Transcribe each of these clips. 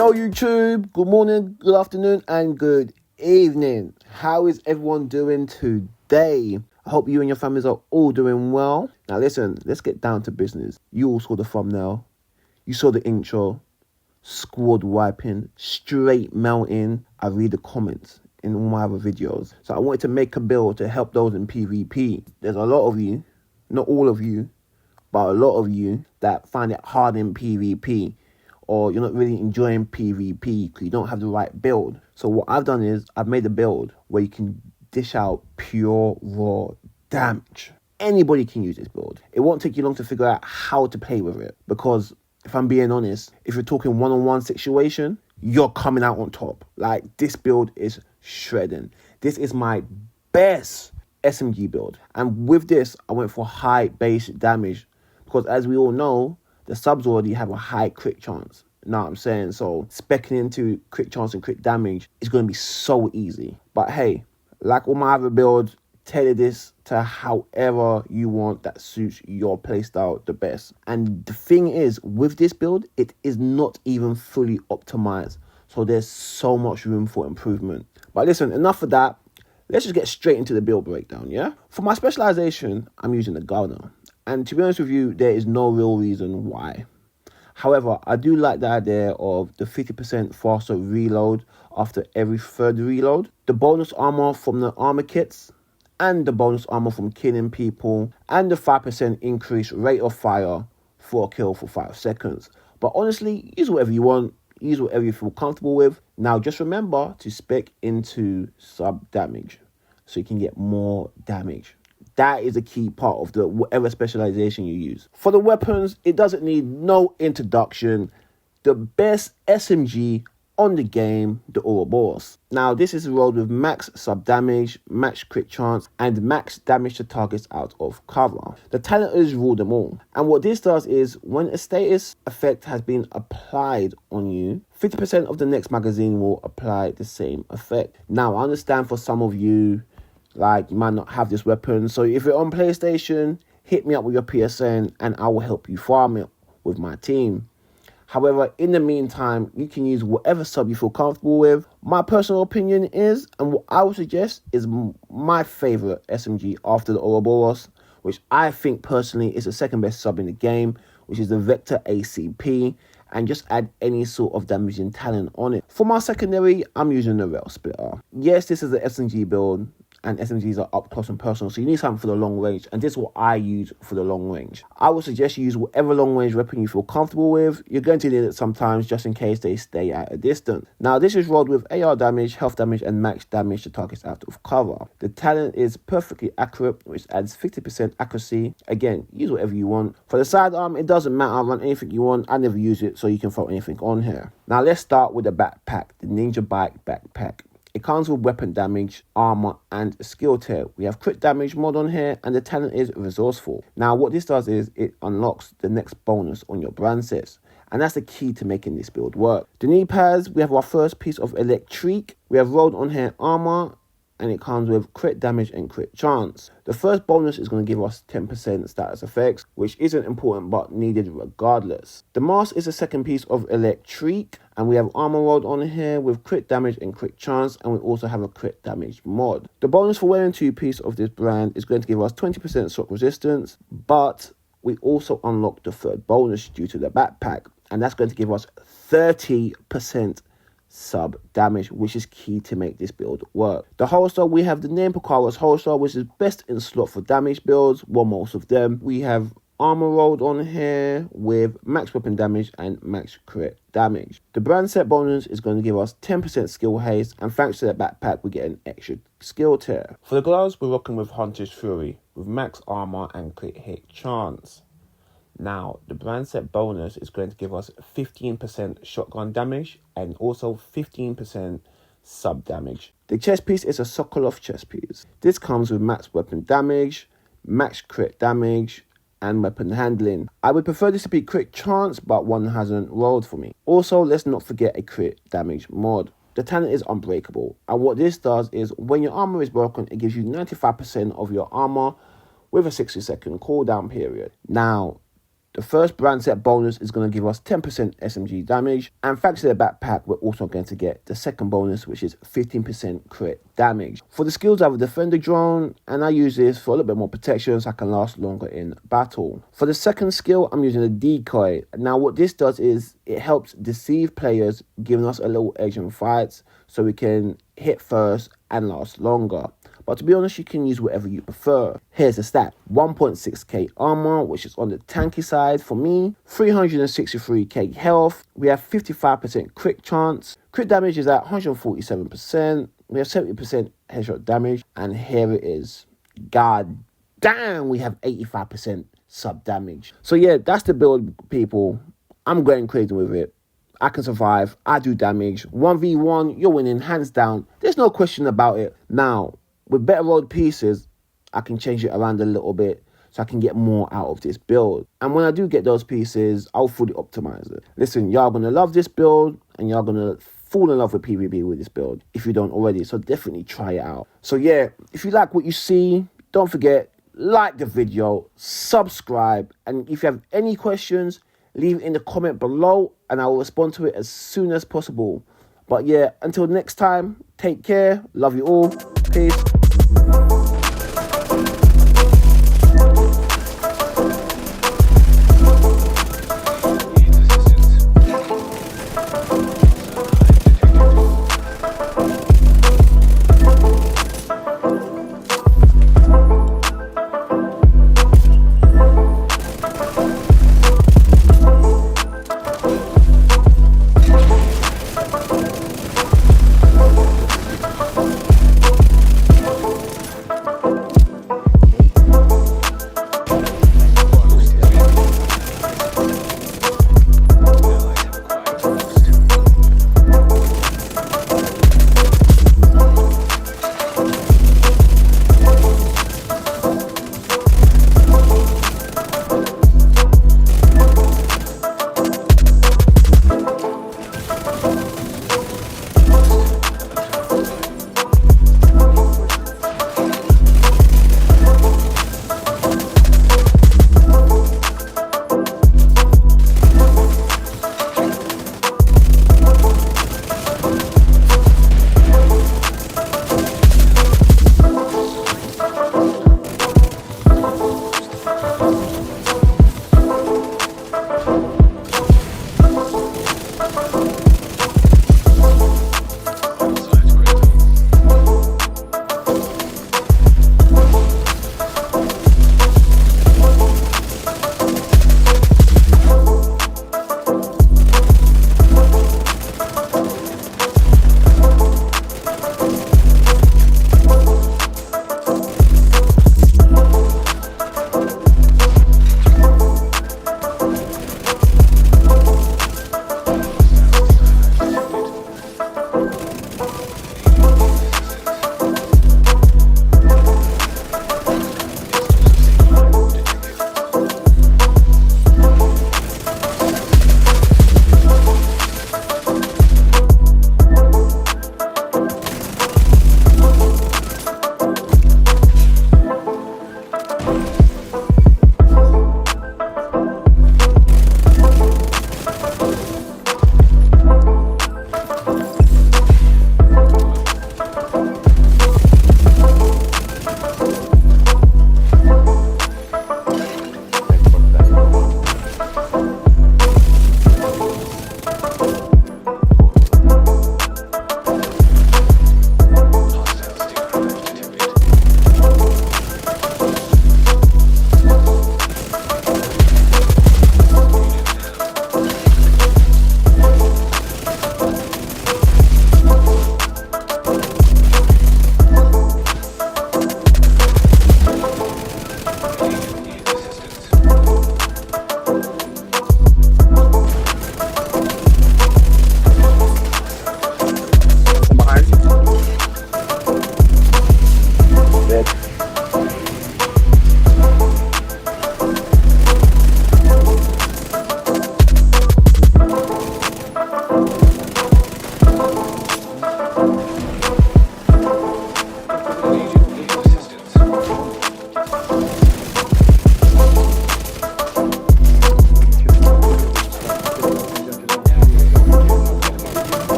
Yo YouTube, good morning, good afternoon and good evening. How is everyone doing today? I hope you and your families are all doing well. Now listen, let's get down to business. You all saw the thumbnail, you saw the intro, squad wiping, straight melting. I read the comments in all my other videos. So I wanted to make a build to help those in PvP. There's a lot of you, not all of you, but a lot of you that find it hard in PvP. Or you're not really enjoying PvP because you don't have the right build. So what I've done is I've made a build where you can dish out pure raw damage. Anybody can use this build. It won't take you long to figure out how to play with it. Because if I'm being honest, if you're talking one-on-one situation, you're coming out on top. Like, this build is shredding. This is my best SMG build. And with this, I went for high base damage. Because as we all know, the subs already have a high crit chance. You know what I'm saying? So speccing into crit chance and crit damage is going to be so easy. But hey, like all my other builds, tailor this to however you want that suits your playstyle the best. And the thing is, with this build, it is not even fully optimized. So there's so much room for improvement. But listen, enough of that. Let's just get straight into the build breakdown, yeah? For my specialization, I'm using the Gunner. And to be honest with you, there is no real reason why. However, I do like the idea of the 50% faster reload after every third reload, the bonus armor from the armor kits, and the bonus armor from killing people, and the 5% increased rate of fire for a kill for 5 seconds. But honestly, use whatever you want, use whatever you feel comfortable with. Now, just remember to spec into sub damage so you can get more damage. That is a key part of the whatever specialization you use. For the weapons, it doesn't need no introduction. The best SMG on the game, the Ouroboros. Now, this is rolled with max sub damage, max crit chance, and max damage to targets out of cover. The talent is rule them all. And what this does is, when a status effect has been applied on you, 50% of the next magazine will apply the same effect. Now, I understand for some of you, like, you might not have this weapon. So if you're on PlayStation, hit me up with your PSN and I will help you farm it with my team. However, in the meantime, you can use whatever sub you feel comfortable with. My personal opinion is, and what I would suggest is my favorite SMG after the Ouroboros, which I think personally is the second best sub in the game, which is the Vector ACP, and just add any sort of damaging talent on it. For my secondary, I'm using the Rail Splitter. Yes, this is the SMG build, and SMGs are up close and personal, so you need something for the long range, and this is what I use for the long range. I would suggest you use whatever long range weapon you feel comfortable with. You're going to need it sometimes just in case they stay at a distance. Now, this is rolled with AR damage, health damage, and max damage to targets out of cover. The talent is perfectly accurate, which adds 50% accuracy. Again, use whatever you want. For the sidearm, it doesn't matter, run anything you want. I never use it, so you can throw anything on here. Now, let's start with the backpack, the Ninja Bike backpack. It comes with weapon damage, armor, and skill tier. We have crit damage mod on here, and the talent is resourceful. Now, what this does is it unlocks the next bonus on your brand sets, and that's the key to making this build work. The knee pads, we have our first piece of electric. We have rolled on here armor, and it comes with crit damage and crit chance. The first bonus is going to give us 10% status effects, which isn't important but needed regardless. The mask is the second piece of electric, and we have armor rolled on here with crit damage and crit chance, and we also have a crit damage mod. The bonus for wearing 2 pieces of this brand is going to give us 20% shock resistance, but we also unlock the third bonus due to the backpack, and that's going to give us 30% sub damage, which is key to make this build work. The holster, we have the name Pocara's holster, which is best in slot for damage builds, well, most of them. We have armor rolled on here with max weapon damage and max crit damage. The brand set bonus is going to give us 10% skill haste, and thanks to that backpack we get an extra skill tier. For the gloves, we're rocking with Hunter's Fury with max armor and crit hit chance. Now, the brand set bonus is going to give us 15% shotgun damage and also 15% sub damage. The chest piece is a Sokolov chest piece. This comes with max weapon damage, max crit damage, and weapon handling. I would prefer this to be crit chance, but one hasn't rolled for me. Also, let's not forget a crit damage mod. The talent is unbreakable, and what this does is when your armor is broken, it gives you 95% of your armor with a 60-second cooldown period. Now, The first brand set bonus is going to give us 10% SMG damage, and thanks to the backpack, we're also going to get the second bonus, which is 15% crit damage. For the skills, I have a defender drone, and I use this for a little bit more protection so I can last longer in battle. For the second skill, I'm using a decoy. Now what this does is it helps deceive players, giving us a little edge in fights so we can hit first and last longer. But to be honest, you can use whatever you prefer. Here's the stat: 1.6k armor, which is on the tanky side for me, 363k health, we have 55% crit chance, crit damage is at 147%, we have 70% headshot damage, and here it is. God damn, we have 85% sub damage. So yeah, that's the build, people. I'm going crazy with it. I can survive, I do damage, 1v1, you're winning, hands down. There's no question about it. Now, with better rolled pieces, I can change it around a little bit so I can get more out of this build. And when I do get those pieces, I'll fully optimize it. Listen, y'all gonna love this build and y'all gonna fall in love with PvP with this build if you don't already. So definitely try it out. So yeah, if you like what you see, don't forget, like the video, subscribe, and if you have any questions, leave it in the comment below and I will respond to it as soon as possible. But yeah, until next time, take care, love you all, peace.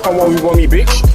Come on, you want me, bitch?